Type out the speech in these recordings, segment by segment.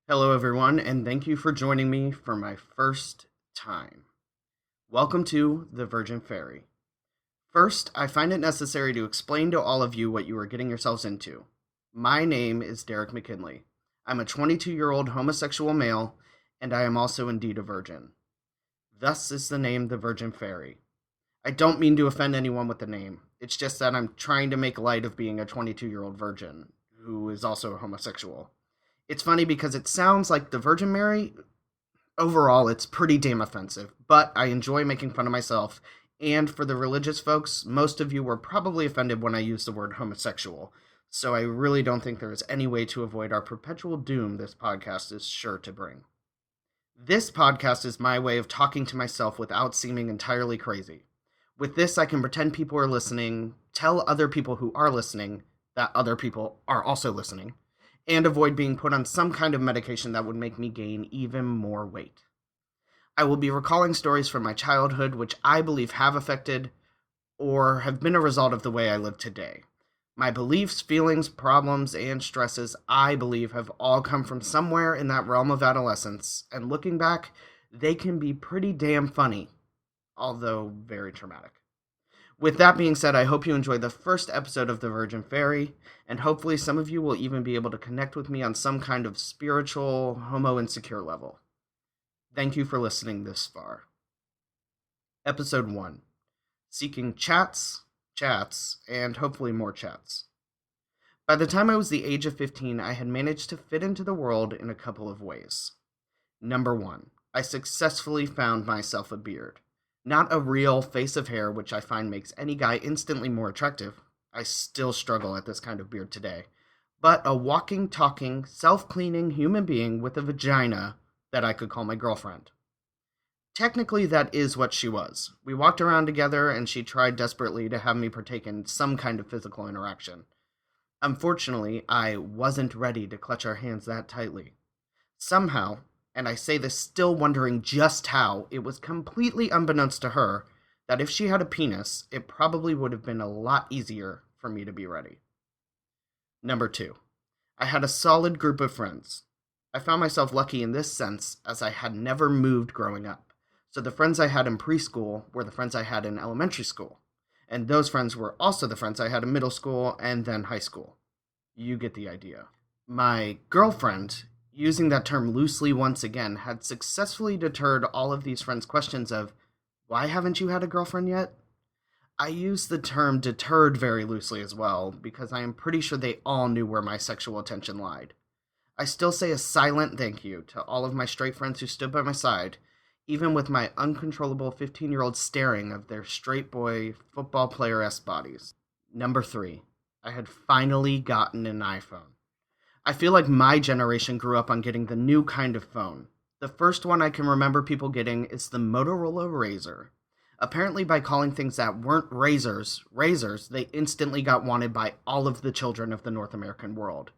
Hello, everyone, and thank you for joining me for my first time. Welcome to The Virgin Fairy. First, I find it necessary to explain to all of you what you are getting yourselves into. My name is Derek McKinley. I'm a 22-year-old homosexual male, and I am also indeed a virgin. Thus is the name The Virgin Fairy. I don't mean to offend anyone with the name. It's just that I'm trying to make light of being a 22-year-old virgin, who is also a homosexual. It's funny because it sounds like the Virgin Mary. Overall, it's pretty damn offensive, but I enjoy making fun of myself. And for the religious folks, most of you were probably offended when I used the word homosexual. So I really don't think there is any way to avoid our perpetual doom this podcast is sure to bring. This podcast is my way of talking to myself without seeming entirely crazy. With this, I can pretend people are listening, tell other people who are listening that other people are also listening, and avoid being put on some kind of medication that would make me gain even more weight. I will be recalling stories from my childhood which I believe have affected or have been a result of the way I live today. My beliefs, feelings, problems, and stresses, I believe, have all come from somewhere in that realm of adolescence, and looking back, they can be pretty damn funny, although very traumatic. With that being said, I hope you enjoyed the first episode of The Virgin Fairy, and hopefully some of you will even be able to connect with me on some kind of spiritual, homo-insecure level. Thank you for listening this far. Episode 1. Seeking chats, and hopefully more chats. By the time I was the age of 15, I had managed to fit into the world in a couple of ways. Number 1. I successfully found myself a beard. Not a real face of hair, which I find makes any guy instantly more attractive. I still struggle at this kind of beard today. But a walking, talking, self-cleaning human being with a vagina that I could call my girlfriend. Technically, that is what she was. We walked around together, and she tried desperately to have me partake in some kind of physical interaction. Unfortunately, I wasn't ready to clutch our hands that tightly. Somehow, and I say this still wondering just how, it was completely unbeknownst to her that if she had a penis, it probably would have been a lot easier for me to be ready. Number 2. I had a solid group of friends. I found myself lucky in this sense, as I had never moved growing up. So the friends I had in preschool were the friends I had in elementary school. And those friends were also the friends I had in middle school and then high school. You get the idea. My girlfriend, using that term loosely once again, had successfully deterred all of these friends' questions of, why haven't you had a girlfriend yet? I use the term deterred very loosely as well, because I am pretty sure they all knew where my sexual attention lied. I still say a silent thank you to all of my straight friends who stood by my side, even with my uncontrollable 15-year-old staring of their straight boy football player-esque bodies. Number 3. I had finally gotten an iPhone. I feel like my generation grew up on getting the new kind of phone. The first one I can remember people getting is the Motorola Razr. Apparently by calling things that weren't razors, they instantly got wanted by all of the children of the North American world.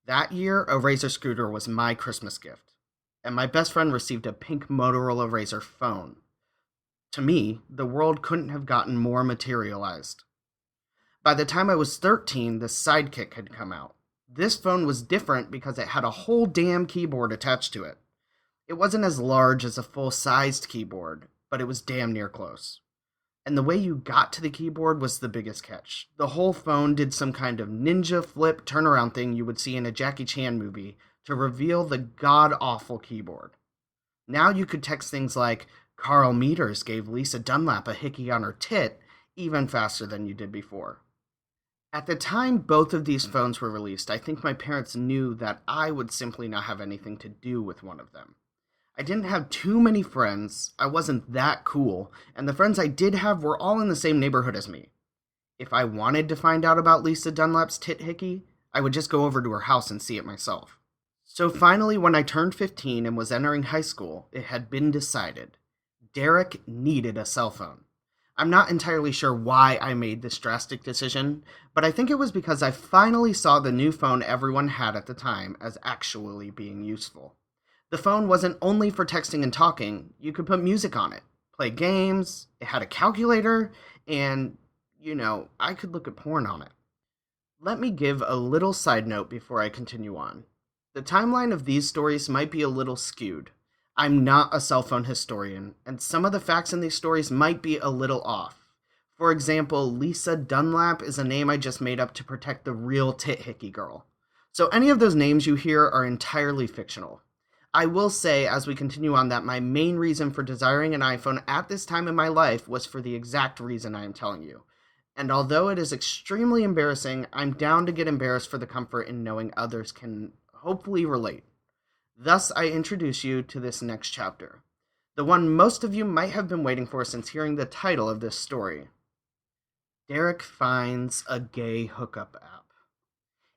That year, a Razr scooter was my Christmas gift, and my best friend received a pink Motorola Razr phone. To me, the world couldn't have gotten more materialized. By the time I was 13, the Sidekick had come out. This phone was different because it had a whole damn keyboard attached to it. It wasn't as large as a full-sized keyboard, but it was damn near close. And the way you got to the keyboard was the biggest catch. The whole phone did some kind of ninja flip turnaround thing you would see in a Jackie Chan movie to reveal the god-awful keyboard. Now you could text things like, Carl Meters gave Lisa Dunlap a hickey on her tit, even faster than you did before. At the time both of these phones were released, I think my parents knew that I would simply not have anything to do with one of them. I didn't have too many friends, I wasn't that cool, and the friends I did have were all in the same neighborhood as me. If I wanted to find out about Lisa Dunlap's tit hickey, I would just go over to her house and see it myself. So finally, when I turned 15 and was entering high school, it had been decided. Derek needed a cell phone. I'm not entirely sure why I made this drastic decision, but I think it was because I finally saw the new phone everyone had at the time as actually being useful. The phone wasn't only for texting and talking, you could put music on it, play games, it had a calculator, and, I could look at porn on it. Let me give a little side note before I continue on. The timeline of these stories might be a little skewed. I'm not a cell phone historian, and some of the facts in these stories might be a little off. For example, Lisa Dunlap is a name I just made up to protect the real Tit-Hickey girl. So any of those names you hear are entirely fictional. I will say, as we continue on, that my main reason for desiring an iPhone at this time in my life was for the exact reason I am telling you. And although it is extremely embarrassing, I'm down to get embarrassed for the comfort in knowing others can hopefully relate. Thus, I introduce you to this next chapter, the one most of you might have been waiting for since hearing the title of this story. Derek finds a gay hookup app.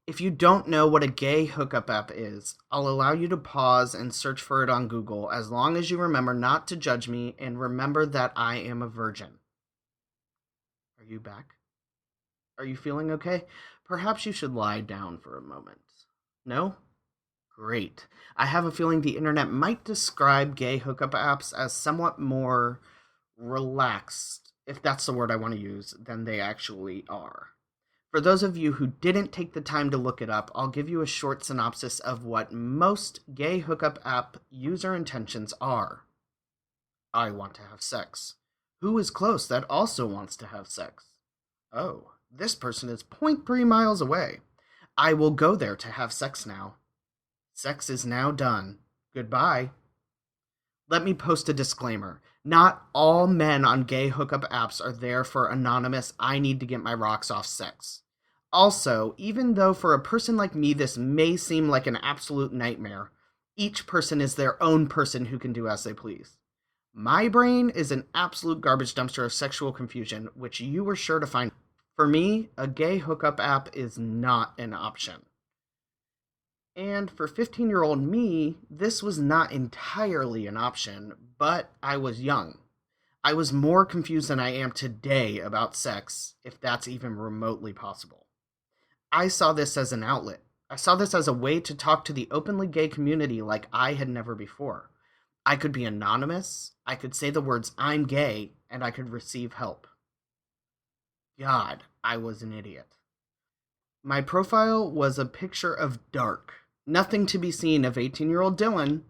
If you don't know what a gay hookup app is, I'll allow you to pause and search for it on Google as long as you remember not to judge me and remember that I am a virgin. Are you back? Are you feeling okay? Perhaps you should lie down for a moment. No? Great. I have a feeling the internet might describe gay hookup apps as somewhat more relaxed, if that's the word I want to use, than they actually are. For those of you who didn't take the time to look it up, I'll give you a short synopsis of what most gay hookup app user intentions are. I want to have sex. Who is close that also wants to have sex? Oh, this person is 0.3 miles away. I will go there to have sex now. Sex is now done. Goodbye. Let me post a disclaimer. Not all men on gay hookup apps are there for anonymous, I need to get my rocks off sex. Also, even though for a person like me this may seem like an absolute nightmare, each person is their own person who can do as they please. My brain is an absolute garbage dumpster of sexual confusion, which you were sure to find. For me, a gay hookup app is not an option. And for 15-year-old me, this was not entirely an option, but I was young. I was more confused than I am today about sex, if that's even remotely possible. I saw this as an outlet. I saw this as a way to talk to the openly gay community like I had never before. I could be anonymous, I could say the words "I'm gay," and I could receive help. God, I was an idiot. My profile was a picture of dark. Nothing to be seen of 18-year-old Dylan.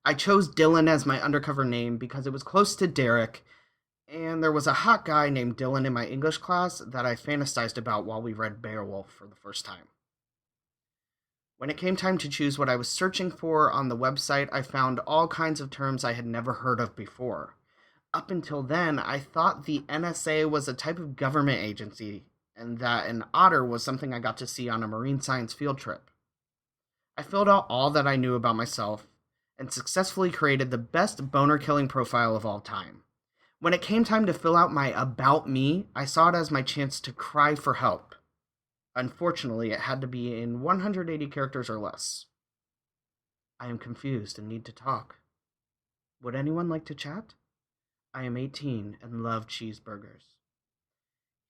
I chose Dylan as my undercover name because it was close to Derek, and there was a hot guy named Dylan in my English class that I fantasized about while we read Beowulf for the first time. When it came time to choose what I was searching for on the website, I found all kinds of terms I had never heard of before. Up until then, I thought the NSA was a type of government agency, and that an otter was something I got to see on a marine science field trip. I filled out all that I knew about myself, and successfully created the best boner-killing profile of all time. When it came time to fill out my About Me, I saw it as my chance to cry for help. Unfortunately, it had to be in 180 characters or less. I am confused and need to talk. Would anyone like to chat? I am 18 and love cheeseburgers.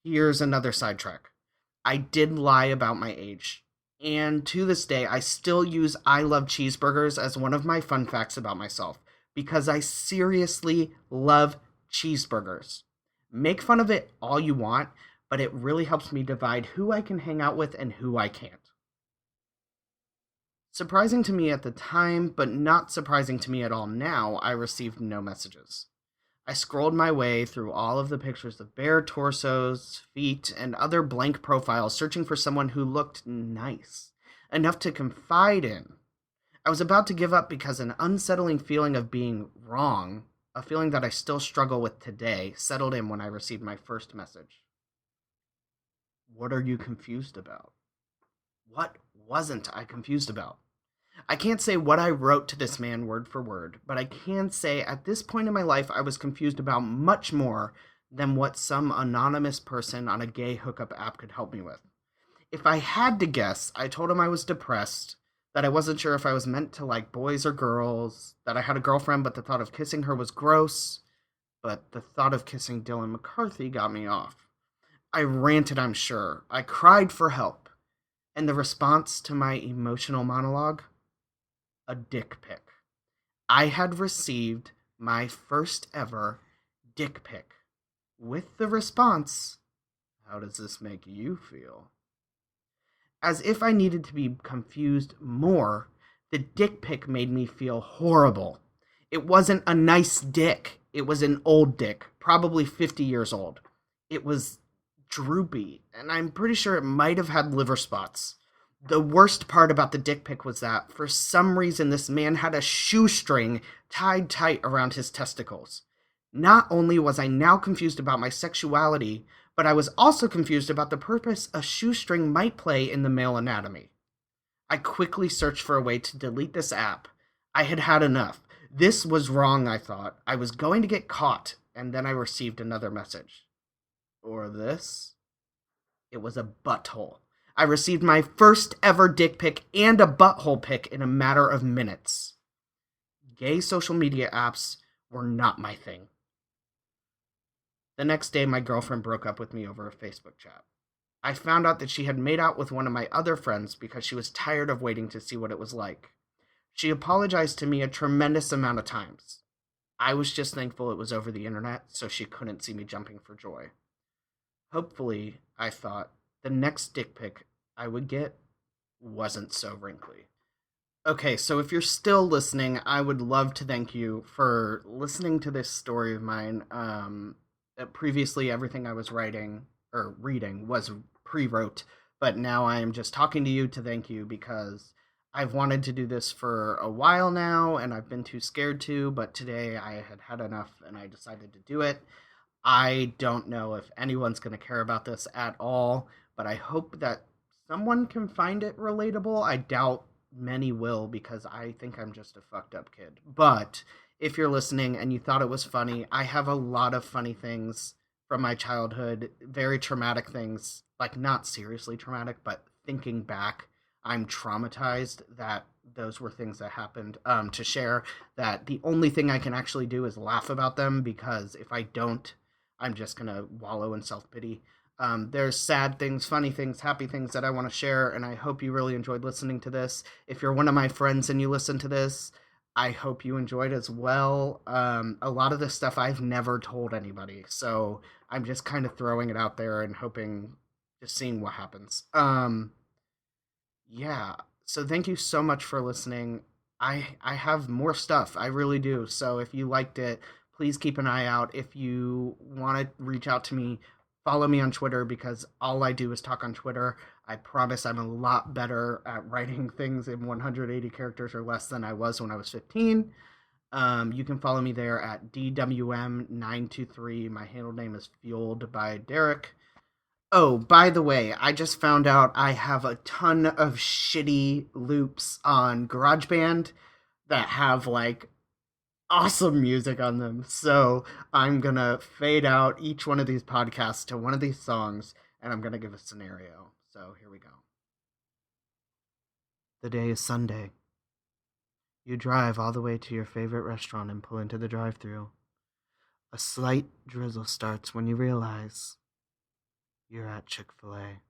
Here's another sidetrack. I did lie about my age. And to this day, I still use I love cheeseburgers as one of my fun facts about myself, because I seriously love cheeseburgers. Make fun of it all you want, but it really helps me divide who I can hang out with and who I can't. Surprising to me at the time, but not surprising to me at all now, I received no messages. I scrolled my way through all of the pictures of bare torsos, feet, and other blank profiles searching for someone who looked nice, enough to confide in. I was about to give up because an unsettling feeling of being wrong, a feeling that I still struggle with today, settled in when I received my first message. What are you confused about? What wasn't I confused about? I can't say what I wrote to this man word for word, but I can say at this point in my life I was confused about much more than what some anonymous person on a gay hookup app could help me with. If I had to guess, I told him I was depressed, that I wasn't sure if I was meant to like boys or girls, that I had a girlfriend but the thought of kissing her was gross, but the thought of kissing Dylan McCarthy got me off. I ranted, I'm sure. I cried for help. And the response to my emotional monologue? A dick pic. I had received my first ever dick pic, with the response, "How does this make you feel?" As if I needed to be confused more, The dick pic made me feel horrible. It wasn't a nice dick. It was an old dick, probably 50 years old. It was droopy, and I'm pretty sure it might have had liver spots. The worst part about the dick pic was that, for some reason, this man had a shoestring tied tight around his testicles. Not only was I now confused about my sexuality, but I was also confused about the purpose a shoestring might play in the male anatomy. I quickly searched for a way to delete this app. I had had enough. This was wrong, I thought. I was going to get caught, and then I received another message. Or this? It was a butthole. I received my first ever dick pic and a butthole pic in a matter of minutes. Gay social media apps were not my thing. The next day, my girlfriend broke up with me over a Facebook chat. I found out that she had made out with one of my other friends because she was tired of waiting to see what it was like. She apologized to me a tremendous amount of times. I was just thankful it was over the internet, so she couldn't see me jumping for joy. Hopefully, I thought, the next dick pic I would get wasn't so wrinkly. Okay, so if you're still listening, I would love to thank you for listening to this story of mine. Previously, everything I was writing or reading was pre-wrote, but now I am just talking to you to thank you because I've wanted to do this for a while now, and I've been too scared to, but today I had had enough, and I decided to do it. I don't know if anyone's going to care about this at all, but I hope that someone can find it relatable. I doubt many will because I think I'm just a fucked up kid. But if you're listening and you thought it was funny, I have a lot of funny things from my childhood, very traumatic things, like not seriously traumatic, but thinking back, I'm traumatized that those were things that happened, to share, that the only thing I can actually do is laugh about them, because if I don't, I'm just going to wallow in self-pity. There's sad things, funny things, happy things that I want to share, and I hope you really enjoyed listening to this. If you're one of my friends and you listen to this, I hope you enjoyed as well. A lot of this stuff I've never told anybody, so I'm just kind of throwing it out there and hoping, just seeing what happens. Yeah, so thank you so much for listening. I have more stuff, I really do. So if you liked it, please keep an eye out. If you want to reach out to me, follow me on Twitter, because all I do is talk on Twitter. I promise I'm a lot better at writing things in 180 characters or less than I was when I was 15. You can follow me there at DWM923. My handle name is Fueled by Derek. Oh, by the way, I just found out I have a ton of shitty loops on GarageBand that have, like, awesome music on them. So I'm gonna fade out each one of these podcasts to one of these songs, and I'm gonna give a scenario. So here we go. The day is Sunday. You drive all the way to your favorite restaurant and pull into the drive-thru. A slight drizzle starts when you realize you're at Chick-fil-A.